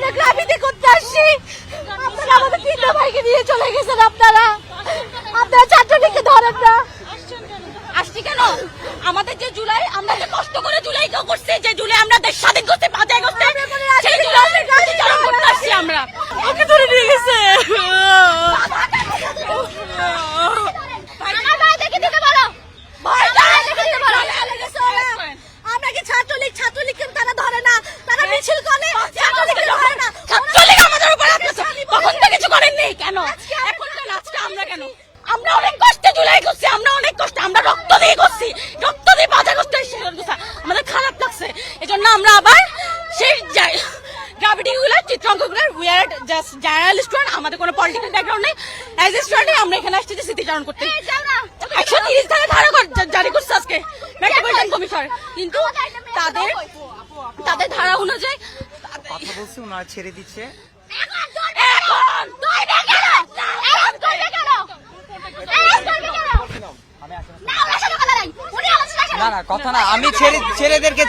আমরা গ্রামীণে করতে আসছি, আপনারা আমাদের তিনটা ভাইকে নিয়ে চলে গেছেন। আপনারা ছাত্রলীগকে ধরেন না। আসছি কেন? আমাদের যে জুলাই, আমরা যে কষ্ট করে জুলাই করছি, যে জুলাই আমরা দেশ স্বাধীন করতে 5 আগস্টে, সেই জুলাই করতে আসছি আমরা। ওকে ধরে নিয়ে গেছে। আমার ভাইদেরকে দিতে বলো, ভাইদেরকে দিতে বলো। আমরা কি ছাত্রলীগকে তারা ধরে না, তারা মিছিল করে, ছাত্রলীগকে ধরে না। ছাত্রলীগ আমাদের উপর কখন থেকে কিছু করেননি কেন? এখন কেন? আজকে আমরা কেন? আমরা অনেক কষ্টে জুলাই করছি, আমরা অনেক কষ্ট, আমরা রক্ত দিয়ে করছি, রক্ত দিয়ে 5 আগস্টে আমাদের খারাপ লাগছে। এজন্য আমরা আবার সেই গ্রাভিটিগুলো, চিত্রাঙ্কগুলো, we are just general student, আমাদের কোনো পলিটিক্যাল ব্যাকগ্রাউন্ড নেই। অ্যাজ এ স্টুডেন্ট আমরা এখানে আসছি যে স্মৃতিচারণ করতে। 130 ধারা জারি করছে আজকে মেট্রোপলিটন কমিশন, কিন্তু তাদের ধারা অনুযায়ী কথা বলছি, ওনারা ছেড়ে দিচ্ছে। না না কথা না, আমি ছেলেদেরকে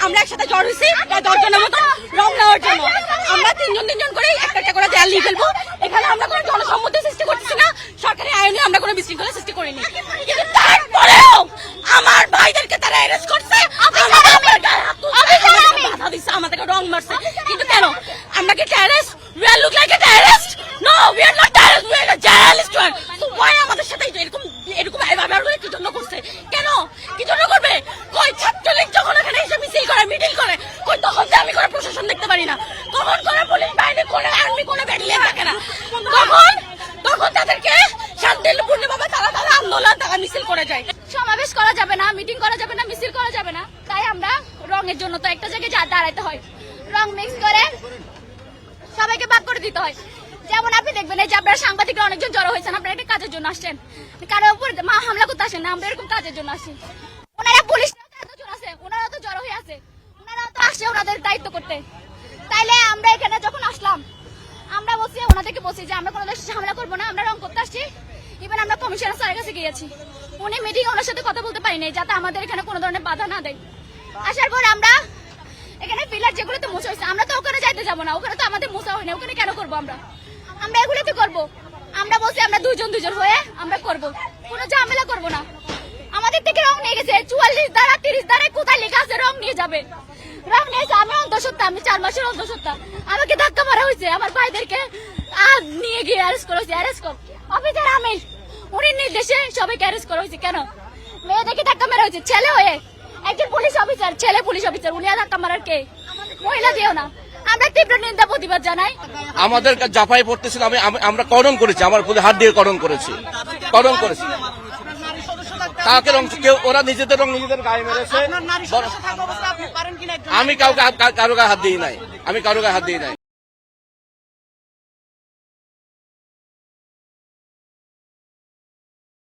আমরা একসাথে জড় হয়েছি 10 জনের মতো রং নেওয়ার জন্য। আমরা 3জন করে একটা করে দেয়াল লিখে ফেলবো। এখানে আমরা কোনো জনসম্মতি সৃষ্টি করতেছি না, সরকারি আইনে আমরা কোনো বিশৃঙ্খলা সৃষ্টি করিনি, কিন্তু তারপরেও আমার ভাইদেরকে তারা অ্যারেস্ট করছে, আমাদেরকে রং মারছে। কিন্তু কেন? আমরা কি terrorist? We look like a terrorist? No, we are not terrorists, we are a journalist. So why আমাদের সাথে এরকম ব্যবহার কি জন্য করছে? কেন? কি জন্য করবে? কই ছাত্রলীগ যখন এখানে এসে মিছিল করে, মিটিং করে, কই তখন যে আমি কোনো প্রশাসন দেখতে পারি না, কখন কোনো পুলিশ বাহিনী, কোনো আর্মি, কোনো ব্যাটালিয়ন থাকে না, তখন তাদেরকে শান্তিপূর্ণভাবে তারা আন্দোলন, তারা মিছিল করে যায়। সমাবেশ করা যাবে না, মিটিং করা যাবে না, মিছিল করা যাবে না, তাই আমরা রঙের জন্য তো একটা জায়গায় দাঁড়াইতে হয়, রং মিক্স করে সবাইকে ভাগ করে দিতে হয়। যেমন আপনি দেখবেন এই যে আপনারা সাংবাদিকরা অনেকজন জড়ো হয়েছেন, আপনারা একটা কাজের জন্য আসছেন, কারো উপর হামলা করতে আসেন না, আমরা এরকম কাজের জন্য আসি। ওনারা পুলিশ আছে, ওনারা তো জড়ো হয়ে আছে, ওনারা তো আসছে ওনাদের দায়িত্ব করতে। তাইলে আমরা এখানে যখন আসলাম, আমরা বলছি ওনাদেরকে বলছি যে আমরা কোনো ঝামেলা করবো না, আমরা রং করতে আসছি। ইভেন আমরা কমিশনার স্যারের কাছে গিয়েছি, উনি মিটিং ওনার সাথে কথা বলতে পারিনি, যাতে আমাদের এখানে কোনো ধরনের বাধা না দেয়। আসার পর আমরা এখানে পিলার যেগুলোতে মোছা হয়েছে, আমরা তো ওখানে যাইতে যাবো না, ওখানে তো আমাদের মোছা হয় না, ওখানে কেন করবো? আমরা এগুলোতে করবো। আমরা বলছি আমরা দুজন হয়ে আমরা করবো, কোনো ঝামেলা করবো না। আমাদের থেকে রং নিয়ে গেছে 44 ধারা 30 ধারায় কোথায় লেখা আছে রং নিয়ে যাবে? রং নিয়েছে, আমি অন্তঃসত্ত্বা, আমি 4 মাসের অন্তঃসত্ত্বা, আমাকে ধাক্কা মারা হয়েছে, আমার ভাইদেরকে নিয়ে গিয়ে অ্যারেস্ট করা হয়েছে। অ্যারেস্ট কর অফিসার আমির, উনি নির্দেশে সবাইকে অ্যারেস্ট করা হয়েছে। কেন? মেয়েদেরকে ধাক্কা মারা হয়েছে, ছেলে হয়ে একজন পুলিশ অফিসার, ছেলে পুলিশ অফিসার, উনি আর ধাক্কা মারার কে? মহিলা দিও না। আমরা তীব্র নিন্দা প্রতিবাদ জানাই। আমাদের জাফাই পড়তেছিল, আমরা করণ করেছি, আমার প্রতি হাত দিয়ে করণ করেছি। তাকে রং কেউ, ওরা নিজেদের রং নিজেদের গায়ে মেরেছে। আমি কারো গায়ে হাত দিই নাই,